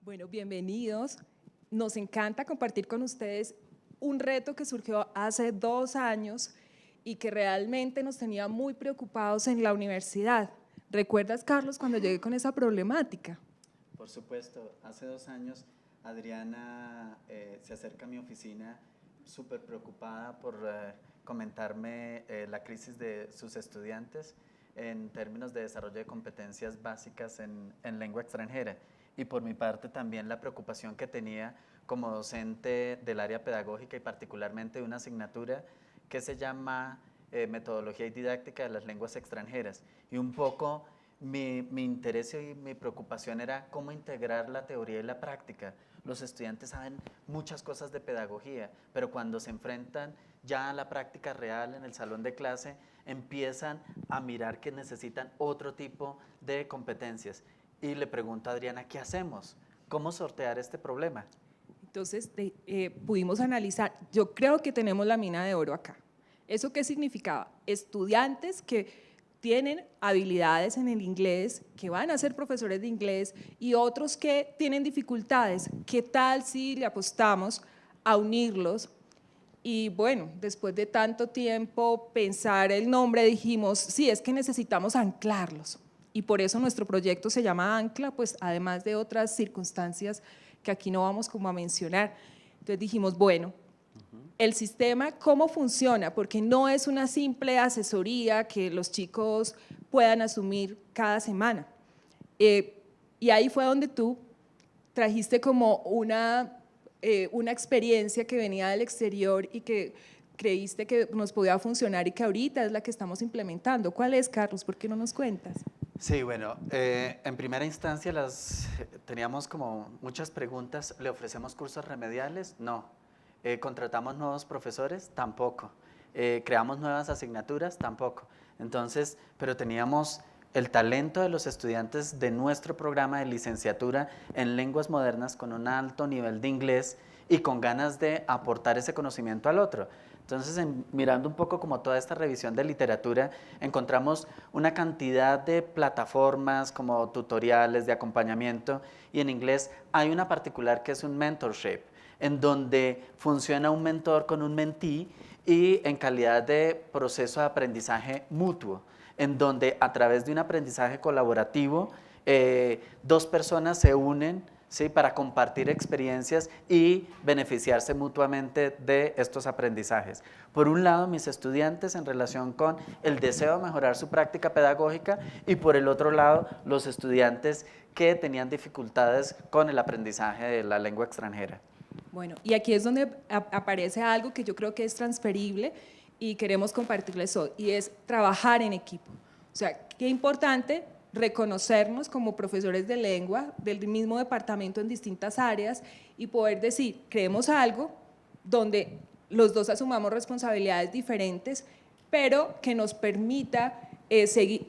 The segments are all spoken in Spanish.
Bueno, bienvenidos. Nos encanta compartir con ustedes un reto que surgió hace 2 años y que realmente nos tenía muy preocupados en la universidad. ¿Recuerdas, Carlos, cuando llegué con esa problemática? Por supuesto, hace 2 años Adriana se acerca a mi oficina súper preocupada por comentarme la crisis de sus estudiantes en términos de desarrollo de competencias básicas en lengua extranjera. Y por mi parte también la preocupación que tenía como docente del área pedagógica y particularmente de una asignatura que se llama Metodología y Didáctica de las Lenguas Extranjeras. Y un poco mi interés y mi preocupación era cómo integrar la teoría y la práctica. Los estudiantes saben muchas cosas de pedagogía, pero cuando se enfrentan ya a la práctica real en el salón de clase, empiezan a mirar que necesitan otro tipo de competencias. Y le pregunto a Adriana, ¿qué hacemos? ¿Cómo sortear este problema? Entonces, pudimos analizar, yo creo que tenemos la mina de oro acá. ¿Eso qué significaba? Estudiantes que tienen habilidades en el inglés, que van a ser profesores de inglés, y otros que tienen dificultades. ¿Qué tal si le apostamos a unirlos? Y bueno, después de tanto tiempo pensar el nombre, dijimos, sí, es que necesitamos anclarlos. Y por eso nuestro proyecto se llama Ancla, pues además de otras circunstancias que aquí no vamos como a mencionar. Entonces dijimos, bueno, el sistema, ¿cómo funciona? Porque no es una simple asesoría que los chicos puedan asumir cada semana. Y ahí fue donde tú trajiste como una experiencia que venía del exterior y que creíste que nos podía funcionar y que ahorita es la que estamos implementando. ¿Cuál es, Carlos? ¿Por qué no nos cuentas? Sí, bueno, en primera instancia teníamos como muchas preguntas. ¿Le ofrecemos cursos remediales? No. ¿Contratamos nuevos profesores? Tampoco. ¿Creamos nuevas asignaturas? Tampoco. Entonces, pero teníamos el talento de los estudiantes de nuestro programa de licenciatura en lenguas modernas con un alto nivel de inglés y con ganas de aportar ese conocimiento al otro. Entonces, mirando un poco como toda esta revisión de literatura, encontramos una cantidad de plataformas como tutoriales de acompañamiento, y en inglés hay una particular que es un mentorship, en donde funciona un mentor con un mentee y en calidad de proceso de aprendizaje mutuo, en donde a través de un aprendizaje colaborativo, dos personas se unen, ¿sí?, para compartir experiencias y beneficiarse mutuamente de estos aprendizajes. Por un lado, mis estudiantes en relación con el deseo de mejorar su práctica pedagógica, y por el otro lado, los estudiantes que tenían dificultades con el aprendizaje de la lengua extranjera. Bueno, y aquí es donde aparece algo que yo creo que es transferible y queremos compartirles hoy, y es trabajar en equipo. O sea, qué importante reconocernos como profesores de lengua del mismo departamento en distintas áreas y poder decir, creemos algo donde los dos asumamos responsabilidades diferentes, pero que nos permita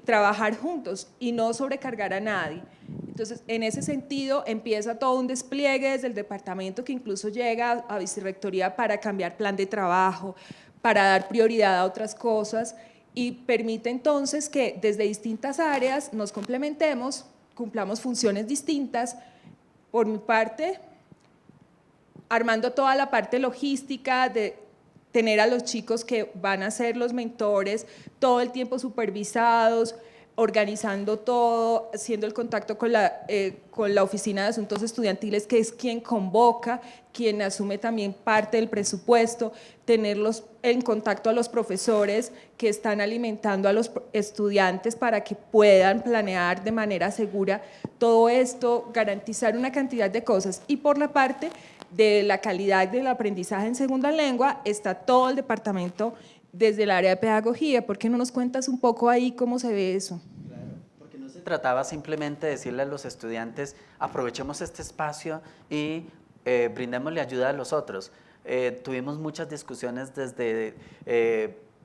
trabajar juntos y no sobrecargar a nadie. Entonces, en ese sentido, empieza todo un despliegue desde el departamento que incluso llega a vicerrectoría para cambiar plan de trabajo, para dar prioridad a otras cosas, y permite entonces que desde distintas áreas nos complementemos, cumplamos funciones distintas. Por mi parte, armando toda la parte logística de tener a los chicos que van a ser los mentores todo el tiempo supervisados, organizando todo, haciendo el contacto con la Oficina de Asuntos Estudiantiles, que es quien convoca, quien asume también parte del presupuesto, tenerlos en contacto a los profesores que están alimentando a los estudiantes para que puedan planear de manera segura todo esto, garantizar una cantidad de cosas. Y por la parte de la calidad del aprendizaje en segunda lengua está todo el departamento desde el área de pedagogía. ¿Por qué no nos cuentas un poco ahí cómo se ve eso? Claro, porque no se trataba simplemente de decirle a los estudiantes, aprovechemos este espacio y brindémosle ayuda a los otros. Tuvimos muchas discusiones desde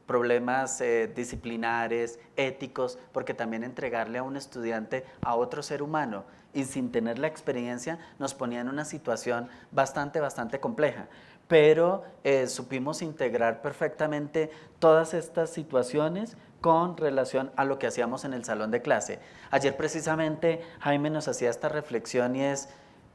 problemas disciplinares, éticos, porque también entregarle a un estudiante a otro ser humano y sin tener la experiencia nos ponía en una situación bastante compleja. Pero supimos integrar perfectamente todas estas situaciones con relación a lo que hacíamos en el salón de clase. Ayer precisamente Jaime nos hacía esta reflexión y es,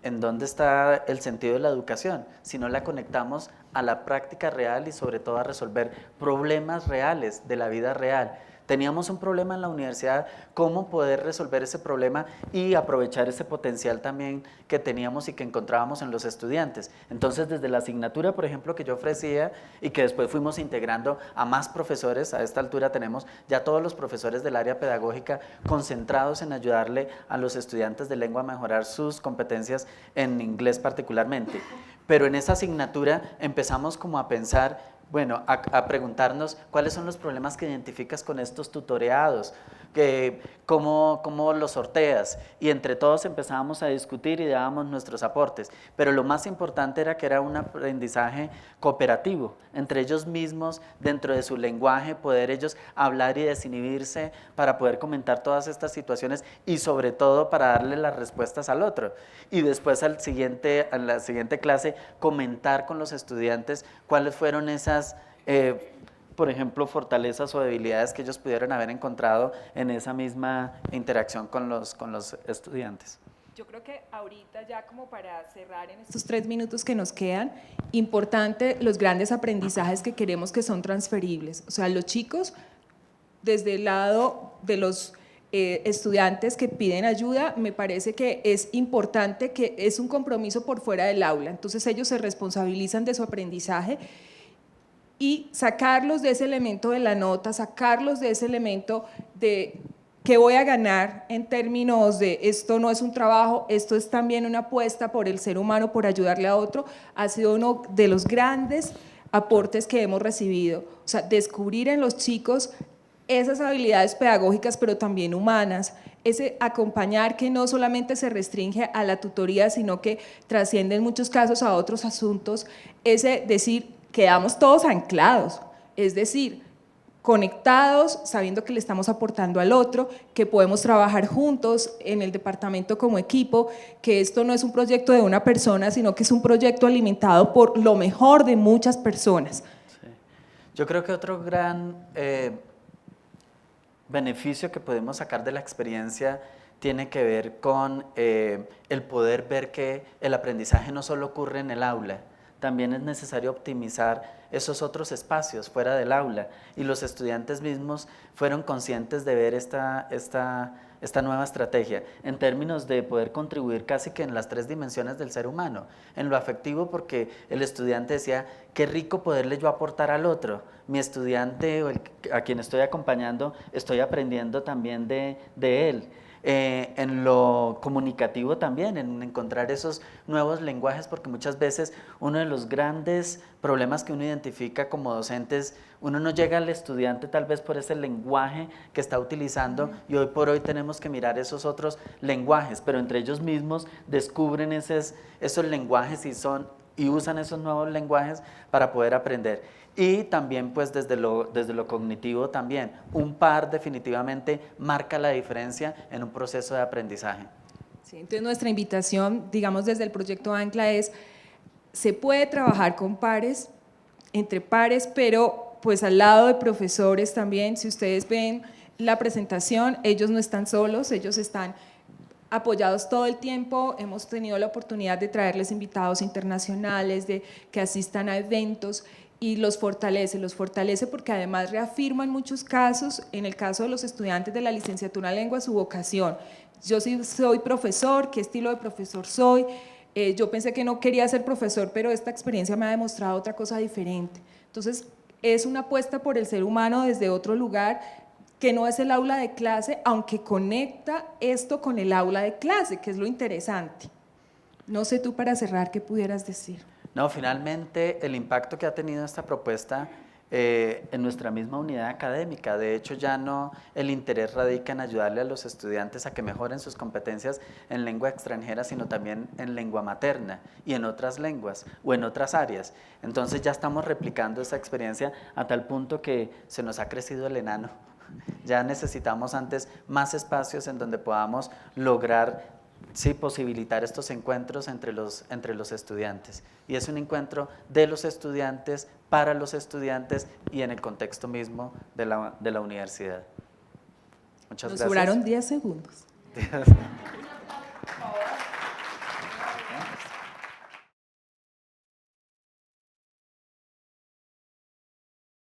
¿en dónde está el sentido de la educación? Si no la conectamos a la práctica real y sobre todo a resolver problemas reales de la vida real. Teníamos un problema en la universidad, cómo poder resolver ese problema y aprovechar ese potencial también que teníamos y que encontrábamos en los estudiantes. Entonces, desde la asignatura, por ejemplo, que yo ofrecía y que después fuimos integrando a más profesores, a esta altura tenemos ya todos los profesores del área pedagógica concentrados en ayudarle a los estudiantes de lengua a mejorar sus competencias en inglés particularmente. Pero en esa asignatura empezamos como a pensar, bueno, a preguntarnos cuáles son los problemas que identificas con estos tutoreados, cómo los sorteas, y entre todos empezábamos a discutir y dábamos nuestros aportes, pero lo más importante era que era un aprendizaje cooperativo, entre ellos mismos, dentro de su lenguaje, poder ellos hablar y desinhibirse para poder comentar todas estas situaciones y sobre todo para darle las respuestas al otro, y después a la siguiente clase comentar con los estudiantes cuáles fueron esas por ejemplo, fortalezas o debilidades que ellos pudieron haber encontrado en esa misma interacción con los estudiantes. Yo creo que ahorita ya como para cerrar en estos 3 minutos que nos quedan, importante los grandes aprendizajes que queremos que son transferibles. O sea, los chicos, desde el lado de los estudiantes que piden ayuda, me parece que es importante que es un compromiso por fuera del aula. Entonces ellos se responsabilizan de su aprendizaje y sacarlos de ese elemento de la nota, sacarlos de ese elemento de qué voy a ganar en términos de esto no es un trabajo, esto es también una apuesta por el ser humano, por ayudarle a otro, ha sido uno de los grandes aportes que hemos recibido. O sea, descubrir en los chicos esas habilidades pedagógicas, pero también humanas, ese acompañar que no solamente se restringe a la tutoría, sino que trasciende en muchos casos a otros asuntos, ese decir, quedamos todos anclados, es decir, conectados, sabiendo que le estamos aportando al otro, que podemos trabajar juntos en el departamento como equipo, que esto no es un proyecto de una persona, sino que es un proyecto alimentado por lo mejor de muchas personas. Sí. Yo creo que otro gran beneficio que podemos sacar de la experiencia tiene que ver con el poder ver que el aprendizaje no solo ocurre en el aula, también es necesario optimizar esos otros espacios fuera del aula, y los estudiantes mismos fueron conscientes de ver esta nueva estrategia en términos de poder contribuir casi que en las 3 dimensiones del ser humano, en lo afectivo, porque el estudiante decía, qué rico poderle yo aportar al otro, mi estudiante o a quien estoy acompañando, estoy aprendiendo también de él. En lo comunicativo también, en encontrar esos nuevos lenguajes, porque muchas veces uno de los grandes problemas que uno identifica como docentes, uno no llega al estudiante tal vez por ese lenguaje que está utilizando, y hoy por hoy tenemos que mirar esos otros lenguajes, pero entre ellos mismos descubren esos lenguajes y usan esos nuevos lenguajes para poder aprender. Y también pues desde lo cognitivo también, un par definitivamente marca la diferencia en un proceso de aprendizaje. Sí, entonces nuestra invitación, digamos desde el proyecto Ancla es, se puede trabajar con pares, entre pares, pero pues al lado de profesores también. Si ustedes ven la presentación, ellos no están solos, ellos están apoyados todo el tiempo, hemos tenido la oportunidad de traerles invitados internacionales, de que asistan a eventos, y los fortalece porque además reafirma en muchos casos, en el caso de los estudiantes de la licenciatura en lengua, su vocación. Yo sí soy profesor, ¿qué estilo de profesor soy? Yo pensé que no quería ser profesor, pero esta experiencia me ha demostrado otra cosa diferente. Entonces, es una apuesta por el ser humano desde otro lugar, que no es el aula de clase, aunque conecta esto con el aula de clase, que es lo interesante. No sé tú, para cerrar, ¿qué pudieras decir? No, finalmente el impacto que ha tenido esta propuesta en nuestra misma unidad académica, de hecho ya no el interés radica en ayudarle a los estudiantes a que mejoren sus competencias en lengua extranjera, sino también en lengua materna y en otras lenguas o en otras áreas. Entonces ya estamos replicando esa experiencia a tal punto que se nos ha crecido el enano. Ya necesitamos antes más espacios en donde podamos lograr posibilitar estos encuentros entre los estudiantes, y es un encuentro de los estudiantes para los estudiantes y en el contexto mismo de la universidad. Muchas gracias. Nos sobraron 10 segundos.